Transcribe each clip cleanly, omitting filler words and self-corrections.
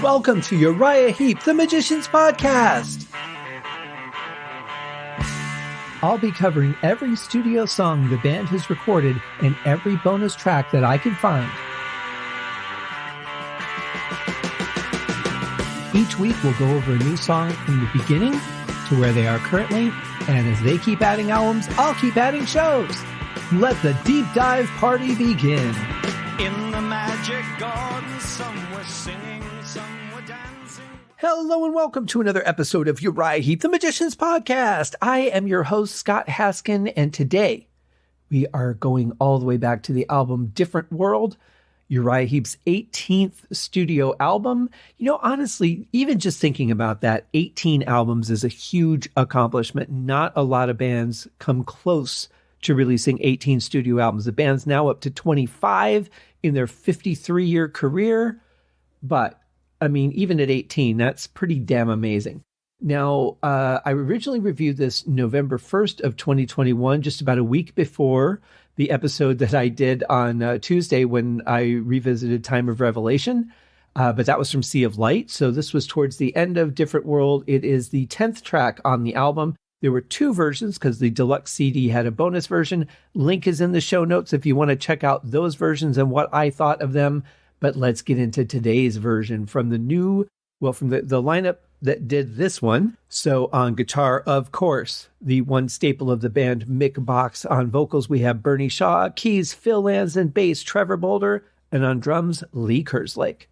Welcome to Uriah Heep, the Magician's Podcast. I'll be covering every studio song the band has recorded and every bonus track that I can find. Each week we'll go over a new song from the beginning to where they are currently, and as they keep adding albums, I'll keep adding shows. Let the deep dive party begin. In the magic garden, some were singing, some were dancing. Hello and welcome to another episode of Uriah Heep, the Magician's Podcast. I am your host, Scott Haskin, and today we are going all the way back to the album Different World, Uriah Heep's 18th studio album. You know, honestly, even just thinking about that, 18 albums is a huge accomplishment. Not a lot of bands come close to releasing 18 studio albums. The band's now up to 25 in their 53-year career. But, I mean, even at 18, that's pretty damn amazing. Now, I originally reviewed this November 1st of 2021, just about a week before the episode that I did on Tuesday when I revisited Time of Revelation. But that was from Sea of Light. So this was towards the end of Different World. It is the 10th track on the album. There were two versions because the deluxe CD had a bonus version. Link is in the show notes if you want to check out those versions and what I thought of them. But let's get into today's version from the lineup that did this one. So on guitar, of course, the one staple of the band, Mick Box. On vocals, we have Bernie Shaw. Keys, Phil Lanzon. Bass, Trevor Boulder. And on drums, Lee Kerslake.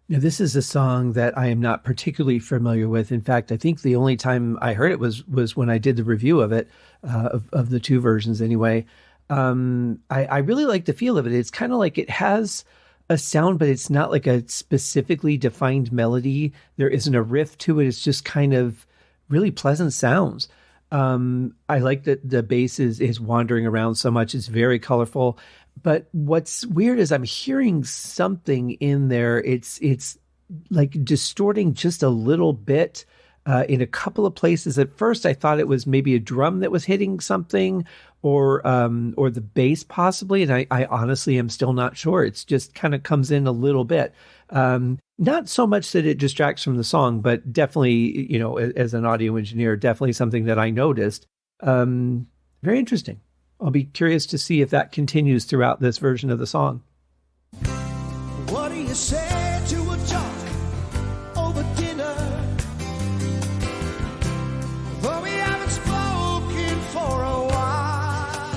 Now, this is a song that I am not particularly familiar with. In fact, I think the only time I heard it was when I did the review of it, of the two versions anyway. I really like the feel of it. It's kind of like it has a sound, but it's not like a specifically defined melody. There isn't a riff to it. It's just kind of really pleasant sounds. I like that the bass is wandering around so much. It's very colorful. But what's weird is I'm hearing something in there. It's like distorting just a little bit in a couple of places. At first, I thought it was maybe a drum that was hitting something, or the bass possibly. And I honestly am still not sure. It's just kind of comes in a little bit. Not so much that it distracts from the song, but definitely, you know, as an audio engineer, definitely something that I noticed. Very interesting. I'll be curious to see if that continues throughout this version of the song. What do you say to a talk over dinner? Though we haven't spoken for a while,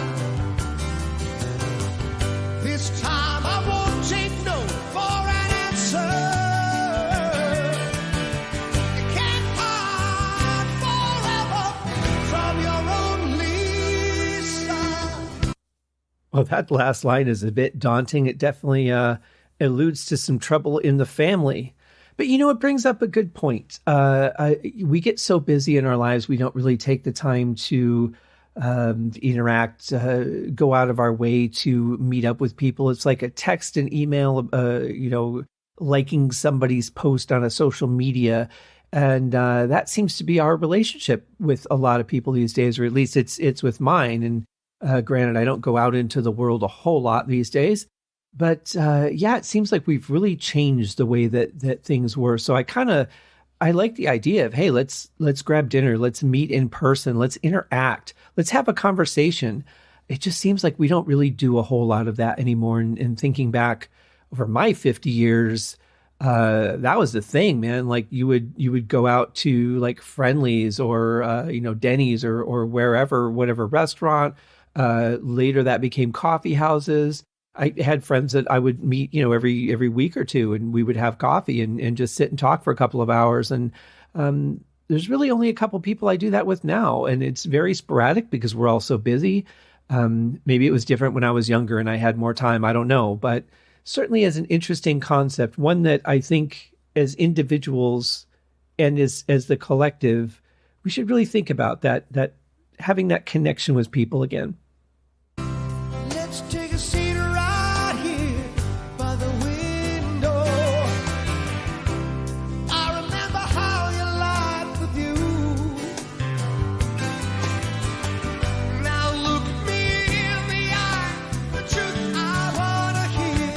this time I won't take no for an answer. You can't hide forever from your only son. Well, that last line is a bit daunting. It definitely alludes to some trouble in the family. But, you know, it brings up a good point. We get so busy in our lives, we don't really take the time to interact, go out of our way to meet up with people. It's like a text and email, liking somebody's post on a social media. And that seems to be our relationship with a lot of people these days, or at least it's with mine. And granted, I don't go out into the world a whole lot these days, but it seems like we've really changed the way that things were. So I like the idea of, hey, let's grab dinner, let's meet in person, let's interact, let's have a conversation. It just seems like we don't really do a whole lot of that anymore. And thinking back over my 50 years, that was the thing, man. Like you would go out to like Friendly's or Denny's or wherever, whatever restaurant. Later that became coffee houses. I had friends that I would meet, every week or two, and we would have coffee and just sit and talk for a couple of hours. And there's really only a couple people I do that with now, and it's very sporadic because we're all so busy. Maybe it was different when I was younger and I had more time. I don't know, but certainly as an interesting concept, one that I think as individuals and as the collective, we should really think about that having that connection with people again. Let's take a seat right here by the window. I remember how you lied with you. Now look me in the eye, the truth I wanna hear.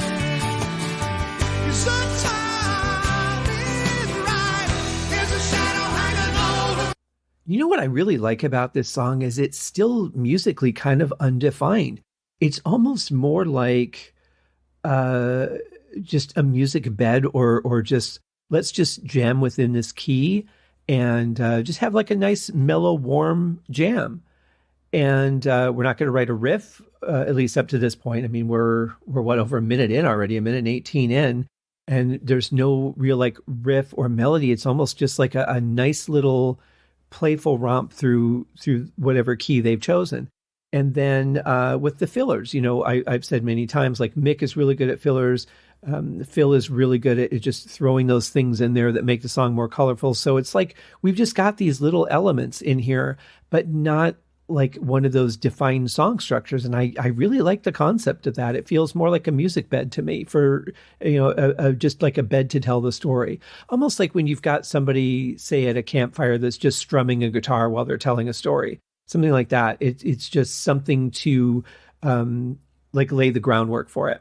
'Cause the time is right. There's a shadow hanging over. You know what I really like about this song is it's still musically kind of undefined. It's almost more like just a music bed or just let's just jam within this key and just have like a nice mellow warm jam. And we're not going to write a riff, at least up to this point. I mean, we're what, over a minute in already, a minute and 18 in, and there's no real like riff or melody. It's almost just like a nice little playful romp through whatever key they've chosen. And then with the fillers, you know, I've said many times, like Mick is really good at fillers. Phil is really good at just throwing those things in there that make the song more colorful. So it's like we've just got these little elements in here, but not like one of those defined song structures. And I really like the concept of that. It feels more like a music bed to me, for, you know, just like a bed to tell the story. Almost like when you've got somebody, say, at a campfire that's just strumming a guitar while they're telling a story, something like that. It's just something to like lay the groundwork for it.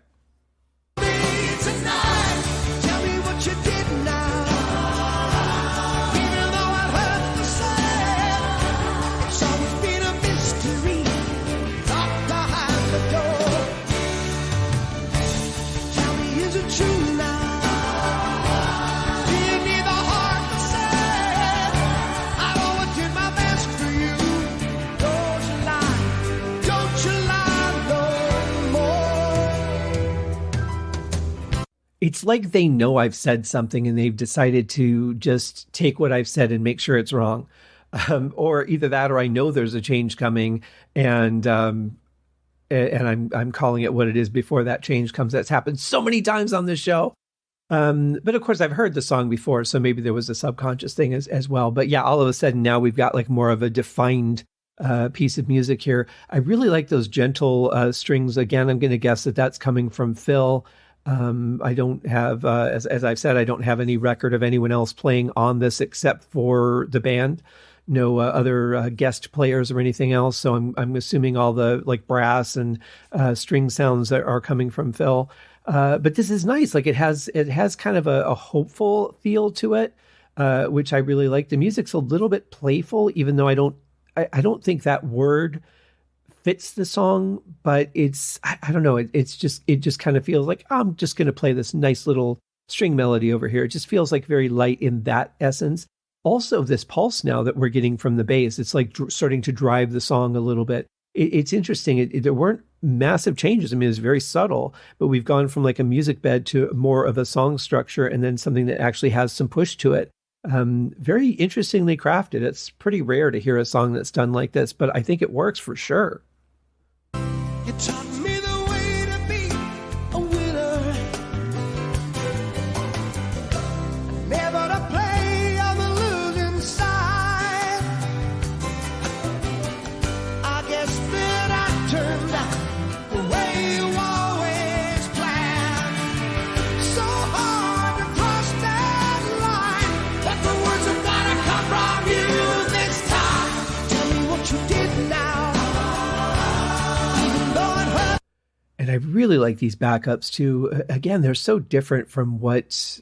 It's like they know I've said something and they've decided to just take what I've said and make sure it's wrong. Or either that, or I know there's a change coming and I'm calling it what it is before that change comes. That's happened so many times on this show. But of course I've heard the song before, so maybe there was a subconscious thing as well. But yeah, all of a sudden now we've got like more of a defined piece of music here. I really like those gentle strings. Again, I'm going to guess that that's coming from Phil. I don't have, as I've said, I don't have any record of anyone else playing on this except for the band. No other guest players or anything else. So I'm assuming all the like brass and string sounds that are coming from Phil. But this is nice. Like it has kind of a hopeful feel to it, which I really like. The music's a little bit playful, even though I don't think that word fits the song, but I don't know. It just kind of feels like, oh, I'm just going to play this nice little string melody over here. It just feels like very light in that essence. Also, this pulse now that we're getting from the bass, it's like starting to drive the song a little bit. It's interesting. There weren't massive changes. I mean, it's very subtle, but we've gone from like a music bed to more of a song structure and then something that actually has some push to it. Very interestingly crafted. It's pretty rare to hear a song that's done like this, but I think it works for sure. You taught me the way to be a winner, never to play on the losing side. I guess that I turned out the way you always planned. So hard to cross that line, but the words have gotta come from you this time. Tell me what you did now. And I really like these backups too. Again, they're so different from what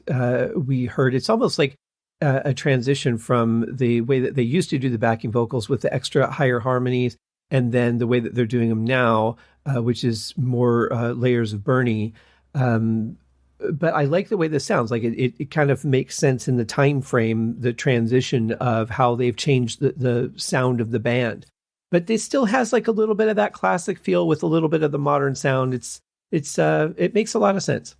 we heard. It's almost like a transition from the way that they used to do the backing vocals with the extra higher harmonies, and then the way that they're doing them now, which is more layers of Bernie. But I like the way this sounds. Like it kind of makes sense in the time frame, the transition of how they've changed the sound of the band. But it still has like a little bit of that classic feel with a little bit of the modern sound. It makes a lot of sense.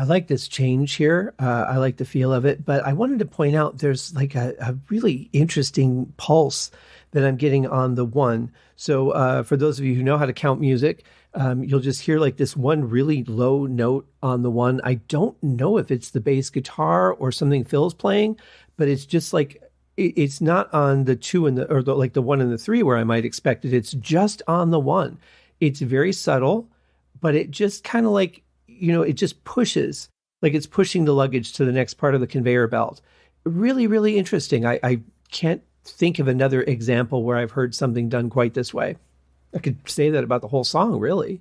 like this change here. I like the feel of it, but I wanted to point out there's like a really interesting pulse that I'm getting on the one. So for those of you who know how to count music, you'll just hear like this one really low note on the one. I don't know if it's the bass guitar or something Phil's playing, but it's just like it's not on the two and like the one and the three where I might expect it. It's just on the one. It's very subtle, but it just kind of like, it just pushes, like it's pushing the luggage to the next part of the conveyor belt. Really, really interesting. I can't think of another example where I've heard something done quite this way. I could say that about the whole song, really.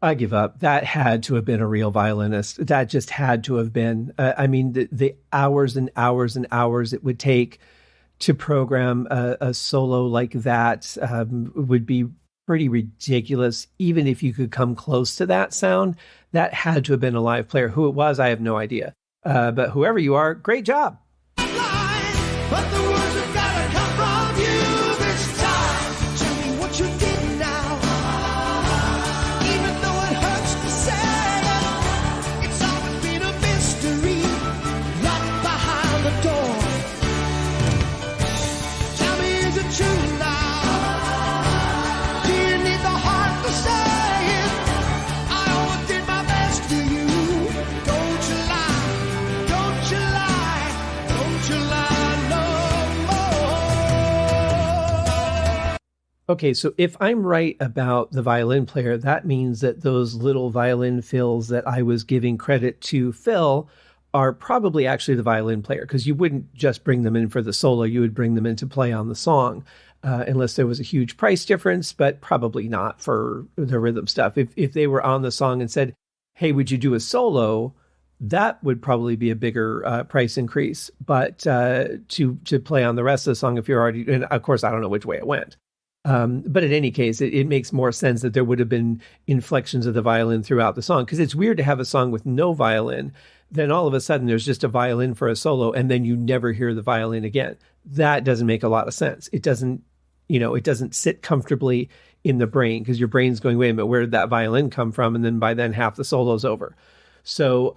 I give up. That had to have been a real violinist. That just had to have been. I mean, the hours and hours and hours it would take to program a solo like that would be pretty ridiculous. Even if you could come close to that sound, that had to have been a live player. Who it was, I have no idea. But whoever you are, great job. But the words have gotta come from you this time. Tell me what you did now. Even though it hurts to say it, it's always been a mystery. Locked behind the door. Tell me, is it true now? Do you need the heart to say it? I always did my best for you. Don't you lie, don't you lie, don't you lie. Okay, so if I'm right about the violin player, that means that those little violin fills that I was giving credit to Phil are probably actually the violin player, because you wouldn't just bring them in for the solo, you would bring them in to play on the song, unless there was a huge price difference, but probably not for the rhythm stuff. If they were on the song and said, hey, would you do a solo? That would probably be a bigger price increase. But to play on the rest of the song, if you're already, and of course, I don't know which way it went. But in any case, it makes more sense that there would have been inflections of the violin throughout the song, because it's weird to have a song with no violin, then all of a sudden there's just a violin for a solo, and then you never hear the violin again. That doesn't make a lot of sense. It doesn't sit comfortably in the brain, because your brain's going, wait a minute, where did that violin come from? And then by then half the solo's over. So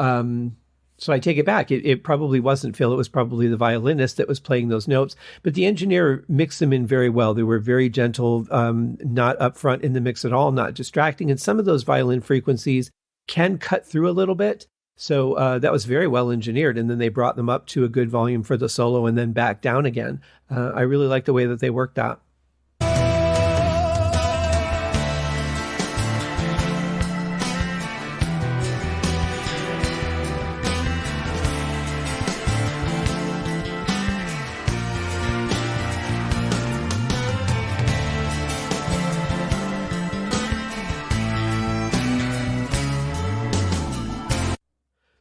I take it back. It probably wasn't Phil. It was probably the violinist that was playing those notes. But the engineer mixed them in very well. They were very gentle, not upfront in the mix at all, not distracting. And some of those violin frequencies can cut through a little bit. So that was very well engineered. And then they brought them up to a good volume for the solo and then back down again. I really like the way that they worked that.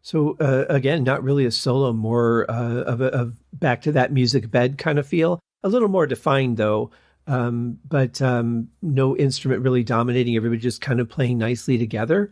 So again, not really a solo, more of back to that music bed kind of feel. A little more defined though, but no instrument really dominating. Everybody just kind of playing nicely together.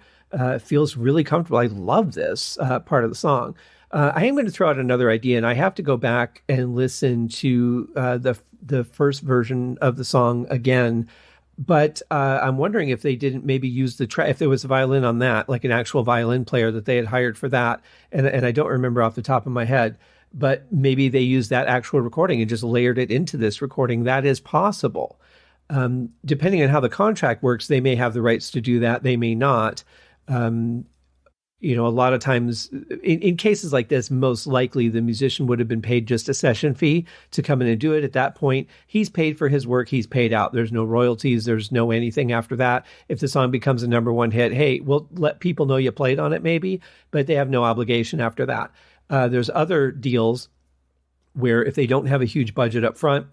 Feels really comfortable. I love this part of the song. I am going to throw out another idea, and I have to go back and listen to the first version of the song again. But I'm wondering if they didn't maybe use if there was a violin on that, like an actual violin player that they had hired for that. And I don't remember off the top of my head, but maybe they used that actual recording and just layered it into this recording. That is possible. Depending on how the contract works, they may have the rights to do that. They may not. A lot of times in cases like this, most likely the musician would have been paid just a session fee to come in and do it. At that point, he's paid for his work. He's paid out. There's no royalties. There's no anything after that. If the song becomes a number one hit, hey, we'll let people know you played on it maybe, but they have no obligation after that. There's other deals where if they don't have a huge budget up front,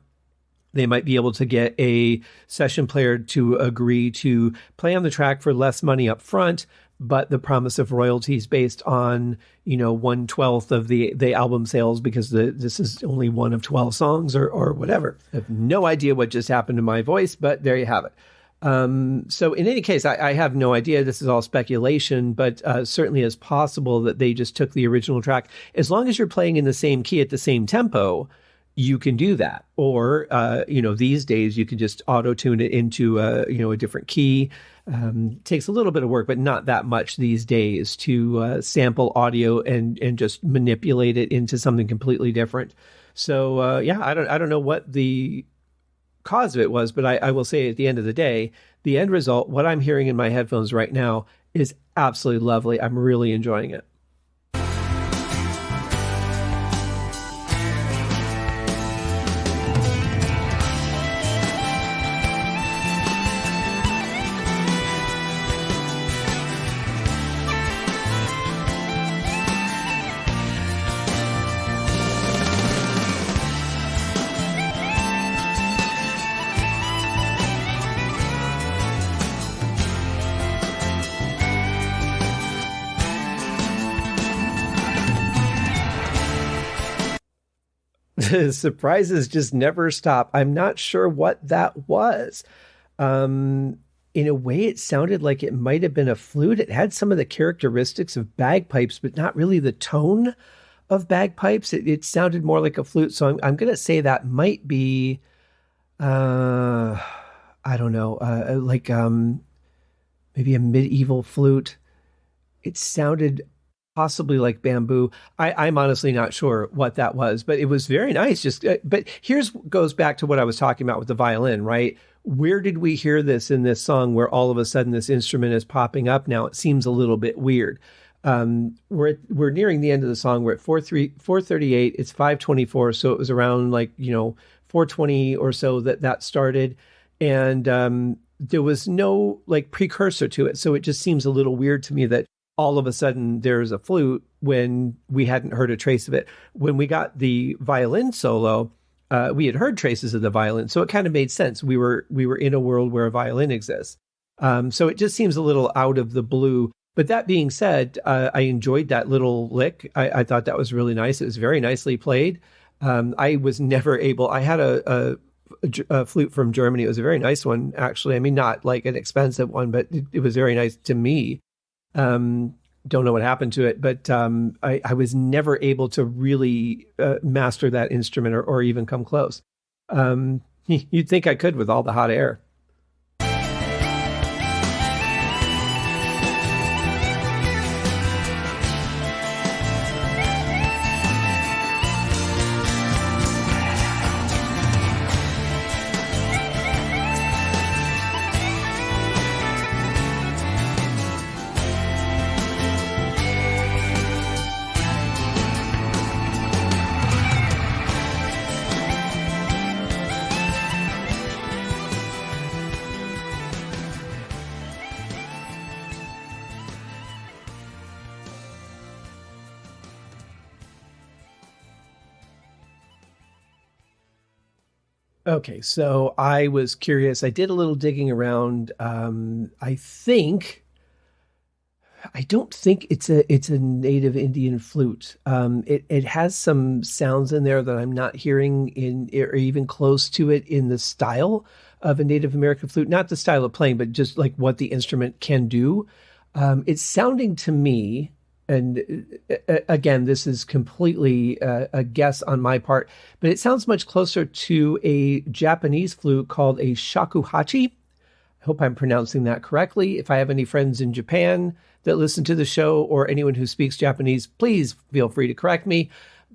they might be able to get a session player to agree to play on the track for less money up front, but the promise of royalties based on, 1/12 of the album sales because this is only one of 12 songs or whatever. I have no idea what just happened to my voice, but there you have it. So in any case, I have no idea. This is all speculation, but certainly it's possible that they just took the original track. As long as you're playing in the same key at the same tempo, you can do that. Or, these days you can just auto-tune it into, a different key. Takes a little bit of work, but not that much these days to sample audio and just manipulate it into something completely different. So, I don't know what the cause of it was, but I will say at the end of the day, the end result, what I'm hearing in my headphones right now is absolutely lovely. I'm really enjoying it. Surprises just never stop. I'm not sure what that was. In a way, it sounded like it might have been a flute. It had some of the characteristics of bagpipes, but not really the tone of bagpipes. It sounded more like a flute. So I'm going to say that might be, I don't know, maybe a medieval flute. It sounded possibly like bamboo. I'm honestly not sure what that was, but it was very nice. But goes back to what I was talking about with the violin, right? Where did we hear this in this song where all of a sudden this instrument is popping up now? It seems a little bit weird. We're nearing the end of the song. We're at 4:38. It's 5:24. So it was around 4:20 or so that started. And there was no precursor to it. So it just seems a little weird to me that all of a sudden there's a flute when we hadn't heard a trace of it. When we got the violin solo, we had heard traces of the violin. So it kind of made sense. We were in a world where a violin exists. So it just seems a little out of the blue. But that being said, I enjoyed that little lick. I thought that was really nice. It was very nicely played. I was never able, I had a flute from Germany. It was a very nice one, actually. I mean, not like an expensive one, but it was very nice to me. Don't know what happened to it, but I was never able to really master that instrument or even come close. You'd think I could with all the hot air. Okay, so I was curious. I did a little digging around. I don't think it's a native Indian flute. It has some sounds in there that I'm not hearing in or even close to it in the style of a Native American flute. Not the style of playing, but just like what the instrument can do. It's sounding to me. And again, this is completely a guess on my part, but it sounds much closer to a Japanese flute called a shakuhachi. I hope I'm pronouncing that correctly. If I have any friends in Japan that listen to the show or anyone who speaks Japanese, please feel free to correct me.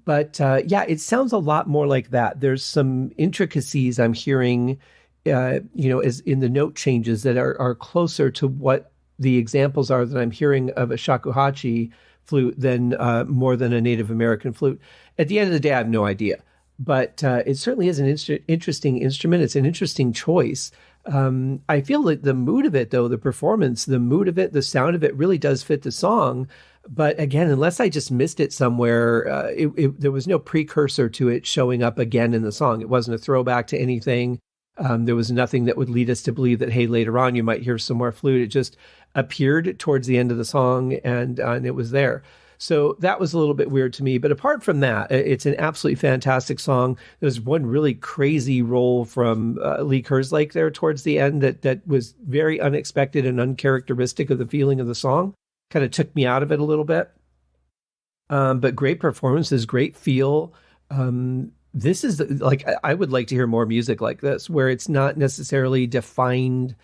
But it sounds a lot more like that. There's some intricacies I'm hearing, as in the note changes that are closer to what the examples are that I'm hearing of a shakuhachi flute than more than a Native American flute. At the end of the day, I have no idea. But it certainly is an interesting instrument. It's an interesting choice. I feel like the mood of it, though, the performance, the mood of it, the sound of it really does fit the song. But again, unless I just missed it somewhere, there was no precursor to it showing up again in the song. It wasn't a throwback to anything. There was nothing that would lead us to believe that, hey, later on you might hear some more flute. It just, appeared towards the end of the song, and it was there. So that was a little bit weird to me. But apart from that, it's an absolutely fantastic song. There's one really crazy roll from Lee Kerslake there towards the end that was very unexpected and uncharacteristic of the feeling of the song. Kind of took me out of it a little bit. But great performances, great feel. This is I would like to hear more music like this, where it's not necessarily defined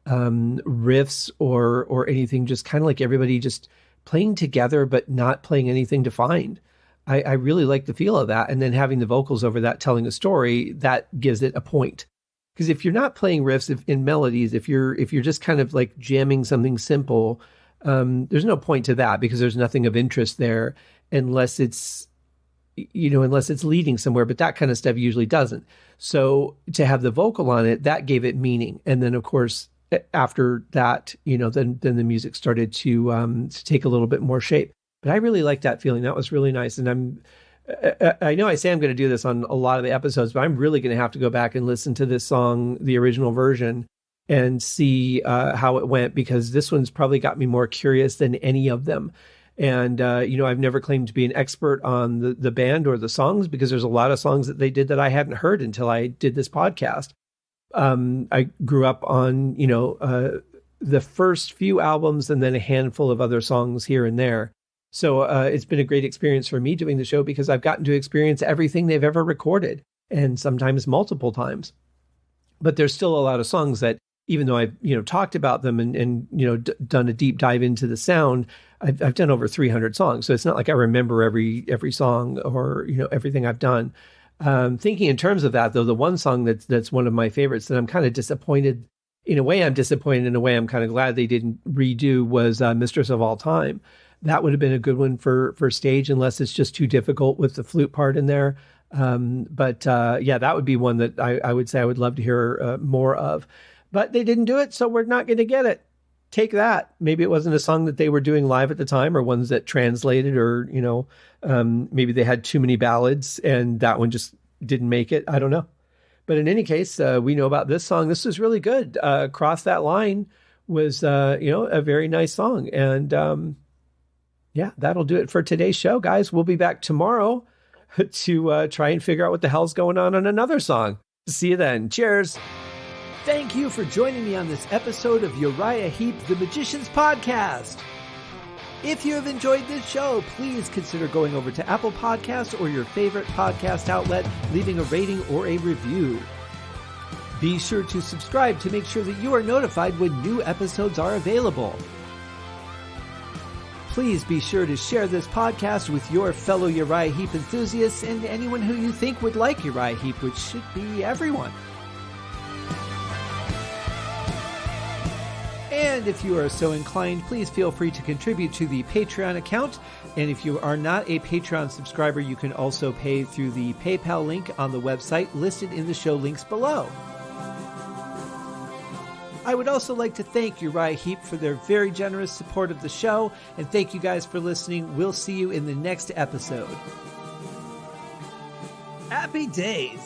riffs or anything, just kind of like everybody just playing together, but not playing anything defined. I really like the feel of that. And then having the vocals over that, telling a story, that gives it a point. Because if you're not playing riffs in melodies, if you're just kind of like jamming something simple, there's no point to that, because there's nothing of interest there unless it's leading somewhere, but that kind of stuff usually doesn't. So to have the vocal on it, that gave it meaning. And then of course, after that, then the music started to take a little bit more shape. But I really liked that feeling. That was really nice. And I know I say I'm going to do this on a lot of the episodes, but I'm really going to have to go back and listen to this song, the original version, and see how it went, because this one's probably got me more curious than any of them. And, I've never claimed to be an expert on the band or the songs, because there's a lot of songs that they did that I hadn't heard until I did this podcast. I grew up on, the first few albums and then a handful of other songs here and there. So it's been a great experience for me doing the show, because I've gotten to experience everything they've ever recorded, and sometimes multiple times. But there's still a lot of songs that, even though I've, talked about them and done a deep dive into the sound, I've done over 300 songs. So it's not like I remember every song or, everything I've done. Thinking in terms of that, though, the one song that's one of my favorites that I'm kind of disappointed, in a way I'm disappointed, in a way I'm kind of glad they didn't redo, was Mistress of All Time. That would have been a good one for stage, unless it's just too difficult with the flute part in there. But that would be one that I would say I would love to hear more of. But they didn't do it, so we're not going to get it. Take that. Maybe it wasn't a song that they were doing live at the time, or ones that translated, or, maybe they had too many ballads and that one just didn't make it. I don't know. But in any case, we know about this song. This is really good. Cross That Line was, a very nice song. And that'll do it for today's show, guys. We'll be back tomorrow to try and figure out what the hell's going on another song. See you then. Cheers. Thank you for joining me on this episode of Uriah Heep, the Magician's Podcast. If you have enjoyed this show, please consider going over to Apple Podcasts or your favorite podcast outlet, leaving a rating or a review. Be sure to subscribe to make sure that you are notified when new episodes are available. Please be sure to share this podcast with your fellow Uriah Heep enthusiasts and anyone who you think would like Uriah Heep, which should be everyone. And if you are so inclined, please feel free to contribute to the Patreon account. And if you are not a Patreon subscriber, you can also pay through the PayPal link on the website listed in the show links below. I would also like to thank Uriah Heep for their very generous support of the show. And thank you guys for listening. We'll see you in the next episode. Happy days!